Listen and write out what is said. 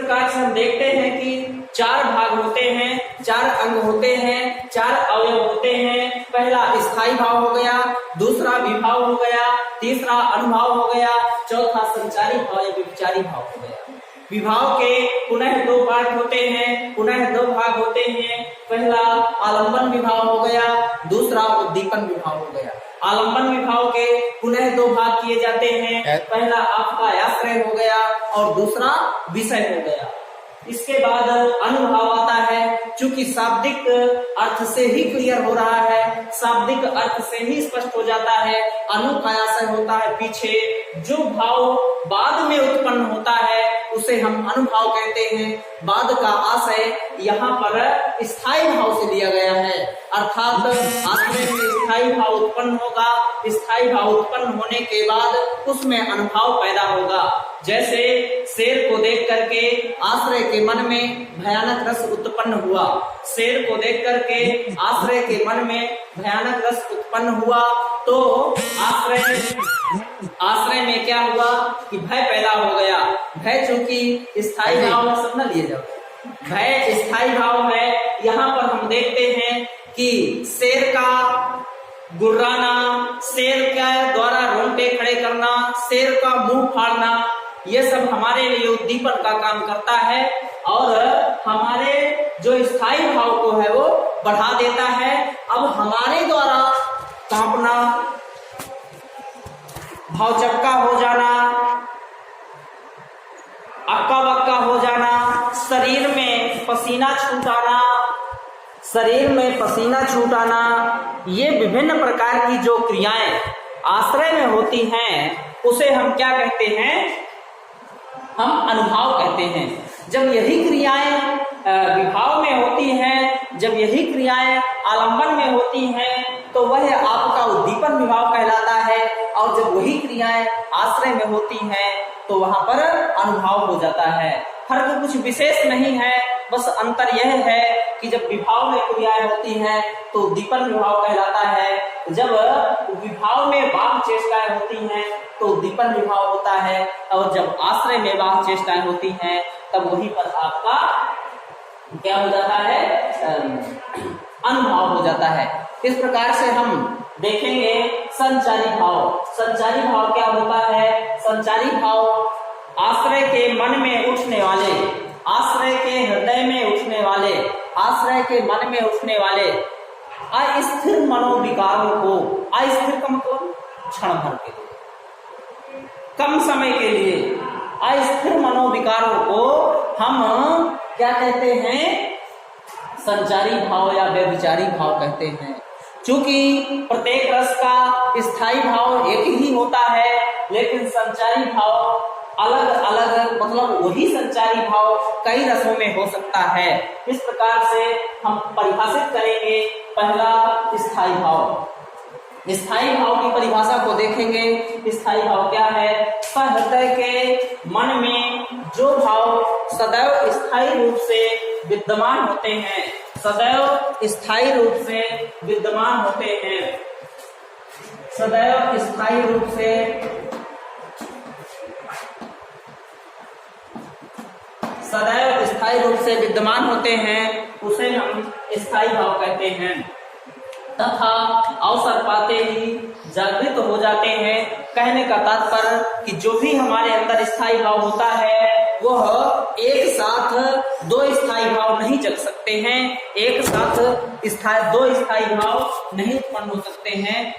प्रकार से हम देखते हैं कि चार भाग होते हैं, चार अंग होते हैं, चार अवयव होते हैं। पहला स्थायी भाव हो गया, दूसरा विभाव हो गया, तीसरा अनुभाव हो गया, चौथा संचारी भाव या व्यभिचारी भाव हो गया। विभाव के पुनः दो पार्ट होते हैं, पुनः दो भाग होते हैं। पहला आलंबन विभाव हो गया, दूसरा उद्दीपन विभाव हो गया। आलंबन विभाव के पुनः दो भाग किए जाते हैं, पहला आपका आश्रय हो गया और दूसरा विषय हो गया। इसके बाद अनुभाव आता है, चूंकि शाब्दिक अर्थ से ही क्लियर हो रहा है, शाब्दिक अर्थ से ही स्पष्ट हो जाता है। अनु का आशय होता है पीछे, जो भाव बाद में उत्पन्न होता है उसे हम अनुभाव कहते हैं। बाद का आशय यहाँ पर स्थायी भाव से लिया गया है, अर्थात आश्रय में स्थायी भाव उत्पन्न होगा। स्थायी भाव उत्पन्न होने के बाद उसमें अनुभाव पैदा होगा। जैसे शेर को देख करके आश्रय के मन में भयानक रस उत्पन्न हुआ, शेर को देख करके आश्रय के मन में भयानक रस उत्पन्न हुआ, तो आश्रय में क्या हुआ कि भय पैदा हो गया। भय चूंकि स्थायी भाव में सब न लिए जाओ, भय स्थायी भाव है। यहाँ पर हम देखते हैं कि शेर का गुर्राना, शेर का द्वारा रोंगटे खड़े करना, शेर का मुंह फाड़ना, ये सब हमारे लिए उद्दीपन का काम करता है और हमारे जो स्थायी भाव को है वो बढ़ा देता है। अब हमारे द्वारा कांपना, भावचक्का हो जाना, अक्का बक्का हो जाना, शरीर में पसीना छूट आना, ये विभिन्न प्रकार की जो क्रियाएं आश्रय में होती हैं उसे हम क्या कहते हैं, हम अनुभाव कहते हैं। जब यही क्रियाएं विभाव में होती हैं, जब यही क्रियाएं आलंबन में होती हैं तो वह आपका उद्दीपन विभाव कहलाता है, और जब वही क्रियाएं आश्रय में होती हैं तो वहां पर अनुभाव हो जाता है। फर्क कुछ विशेष नहीं है, बस अंतर यह है कि जब विभाव में क्रियाएं होती हैं तो उद्दीपन विभाव कहलाता है, जब विभाव में बाह्य चेष्टाएं होती हैं तो उद्दीपन विभाव होता है, और जब आश्रय में बाह्य चेष्टाएं होती हैं तब वहीं पर आपका क्या हो जाता है, अनुभाव हो जाता है। इस प्रकार से हम देखेंगे संचारी भाव। संचारी भाव क्या होता है? संचारी भाव आश्रय के मन में उठने वाले, आश्रय के हृदय में उठने वाले, आश्रय के मन में उठने वाले अस्थिर मनोविकारों को, अस्थिर का मतलब क्षण भर के लिए, कम समय के लिए, अस्थिर मनोविकारों को हम क्या कहते हैं? संचारी भाव या व्यभिचारी भाव कहते हैं। चूंकि प्रत्येक रस का स्थायी भाव एक ही होता है, लेकिन संचारी भाव अलग अलग, मतलब वही संचारी भाव कई रसों में हो सकता है। इस प्रकार से हम परिभाषित करेंगे। पहला स्थायी भाव, स्थायी भाव की परिभाषा को देखेंगे। स्थायी भाव क्या है? हृदय के मन में जो भाव सदैव स्थायी रूप से विद्यमान होते हैं, सदैव स्थायी रूप से विद्यमान होते हैं, सदैव स्थायी रूप से विद्यमान होते हैं, उसे हम स्थायी भाव कहते हैं। तथा अवसर पाते ही जागृत हो जाते हैं। कहने का तात्पर्य कि जो भी हमारे अंदर स्थायी भाव होता है वह एक साथ दो स्थायी भाव नहीं जग सकते हैं, एक साथ दो स्थायी भाव नहीं उत्पन्न हो सकते हैं।